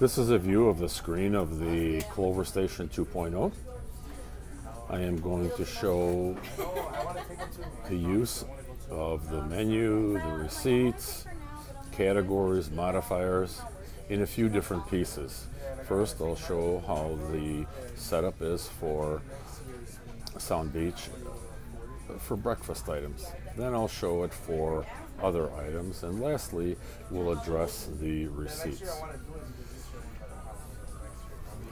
This is a view of the screen of the Clover Station 2.0. I am going to show the use of the menu, the receipts, categories, modifiers in a few different pieces. First, I'll show how the setup is for Sound Beach for breakfast items. Then I'll show it for other items. And lastly, we'll address the receipts.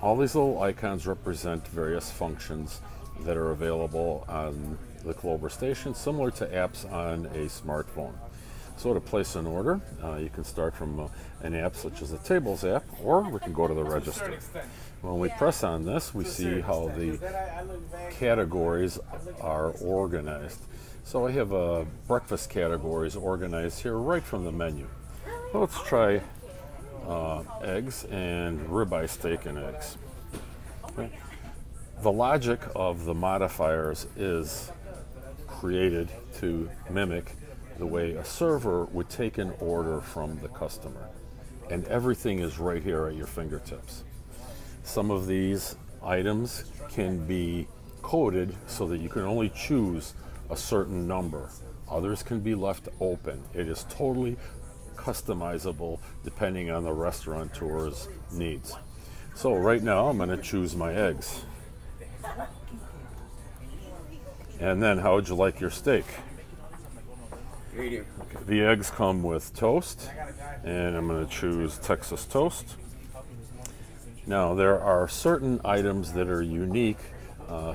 All these little icons represent various functions that are available on the Clover Station, similar to apps on a smartphone. So to place an order, you can start from an app such as the Tables app, or we can go to the register. When we press on this, we see how the categories are organized. So I have breakfast categories organized here right from the menu. So let's try eggs and ribeye steak and eggs. Okay. The logic of the modifiers is created to mimic the way a server would take an order from the customer. And everything is right here at your fingertips. Some of these items can be coded so that you can only choose a certain number. Others can be left open. It is totally customizable depending on the restaurateur's needs. So right now I'm going to choose my eggs. And then how would you like your steak? Okay, the eggs come with toast, and I'm going to choose Texas toast. Now there are certain items that are unique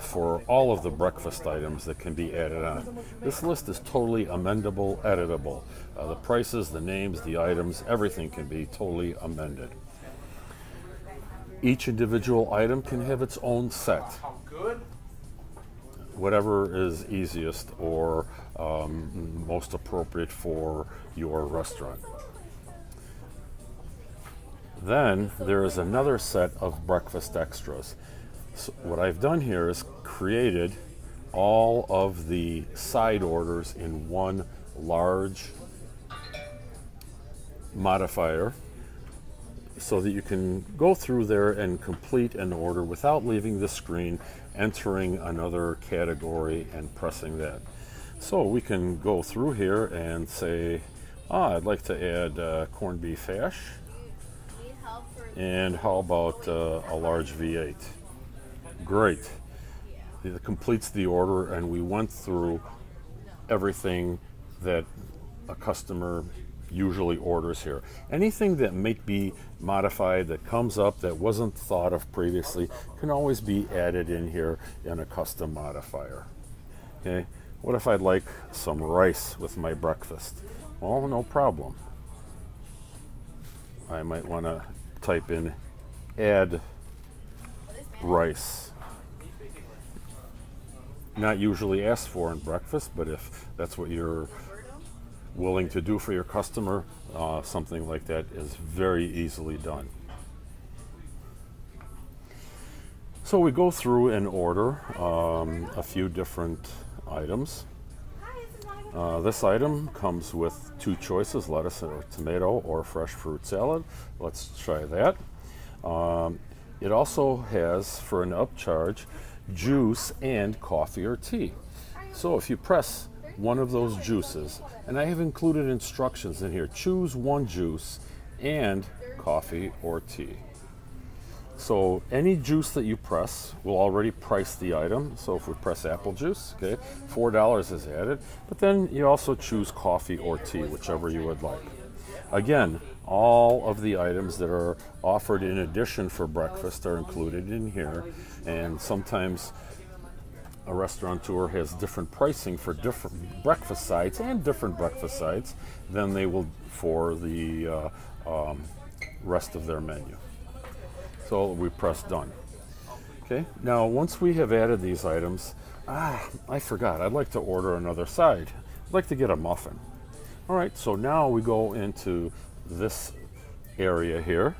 for all of the breakfast items that can be added on. This list is totally amendable, editable. The prices, the names, the items, everything can be totally amended. Each individual item can have its own set. Whatever is easiest or most appropriate for your restaurant. Then there is another set of breakfast extras. So what I've done here is created all of the side orders in one large modifier so that you can go through there and complete an order without leaving the screen, entering another category and pressing that. So we can go through here and say, I'd like to add corned beef hash, and how about a large V8? Great. It completes the order, and we went through everything that a customer usually orders here. Anything that might be modified that comes up that wasn't thought of previously can always be added in here in a custom modifier. Okay, what if I'd like some rice with my breakfast? Well, no problem. I might want to type in add rice. Not usually asked for in breakfast, but if that's what you're willing to do for your customer, something like that is very easily done. So we go through and order a few different items. This item comes with two choices, lettuce or tomato or fresh fruit salad. Let's try that. It also has, for an upcharge, juice and coffee or tea. So if you press one of those juices, and I have included instructions in here, choose one juice and coffee or tea. So any juice that you press will already price the item. So if we press apple juice, okay, $4 is added, but then you also choose coffee or tea, whichever you would like. Again, all of the items that are offered in addition for breakfast are included in here, and sometimes a restaurateur has different pricing for different breakfast sides and different breakfast sides than they will for the rest of their menu. So we press done. Okay, now once we have added these items, I forgot, I'd like to order another side. I'd like to get a muffin. All right, so now we go into this area here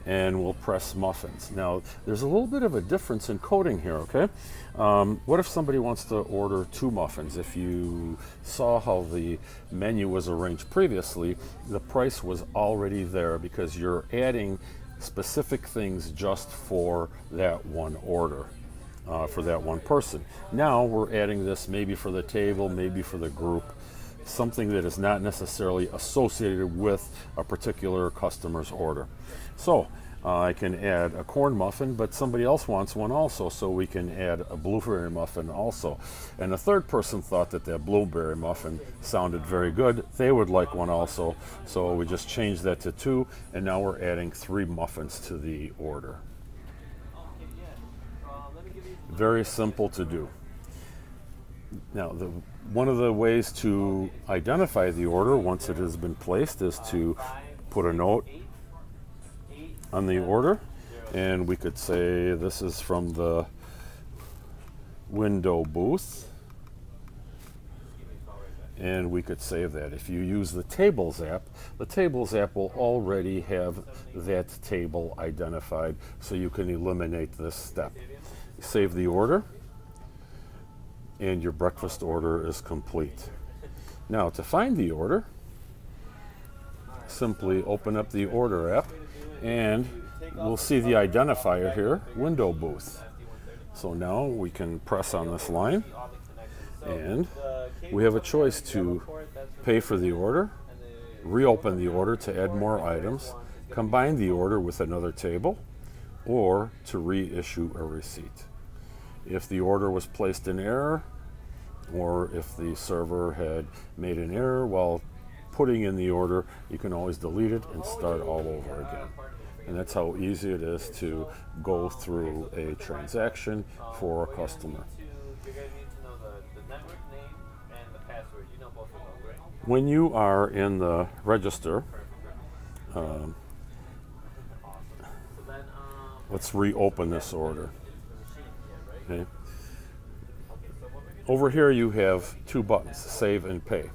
and we'll press muffins. Now, there's a little bit of a difference in coding here, okay? What if somebody wants to order 2 muffins? If you saw how the menu was arranged previously, the price was already there because you're adding specific things just for that one order, for that one person. Now we're adding this maybe for the table, maybe for the group, something that is not necessarily associated with a particular customer's order. So I can add a corn muffin, but somebody else wants one also, so we can add a blueberry muffin also. And the third person thought that that blueberry muffin sounded very good. They would like one also, so we just changed that to 2, and now we're adding 3 muffins to the order. Very simple to do. Now, one of the ways to identify the order once it has been placed is to put a note on the order, and we could say this is from the window booth, and we could save that. If you use the Tables app will already have that table identified, so you can eliminate this step. Save the order, and your breakfast order is complete. Now, to find the order, simply open up the order app, and we'll see the identifier here, window booth. So now we can press on this line, and we have a choice to pay for the order, reopen the order to add more items, combine the order with another table, or to reissue a receipt. If the order was placed in error, or if the server had made an error while putting in the order, you can always delete it and start all over again. And that's how easy it is to go through a transaction for a customer. When you are in the register, let's reopen this order. Okay. Over here you have 2 buttons, Save and Pay.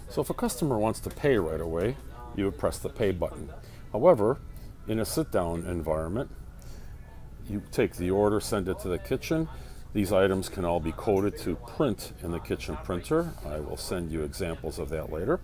So if a customer wants to pay right away, you would press the Pay button. However, in a sit-down environment, you take the order, send it to the kitchen. These items can all be coded to print in the kitchen printer. I will send you examples of that later.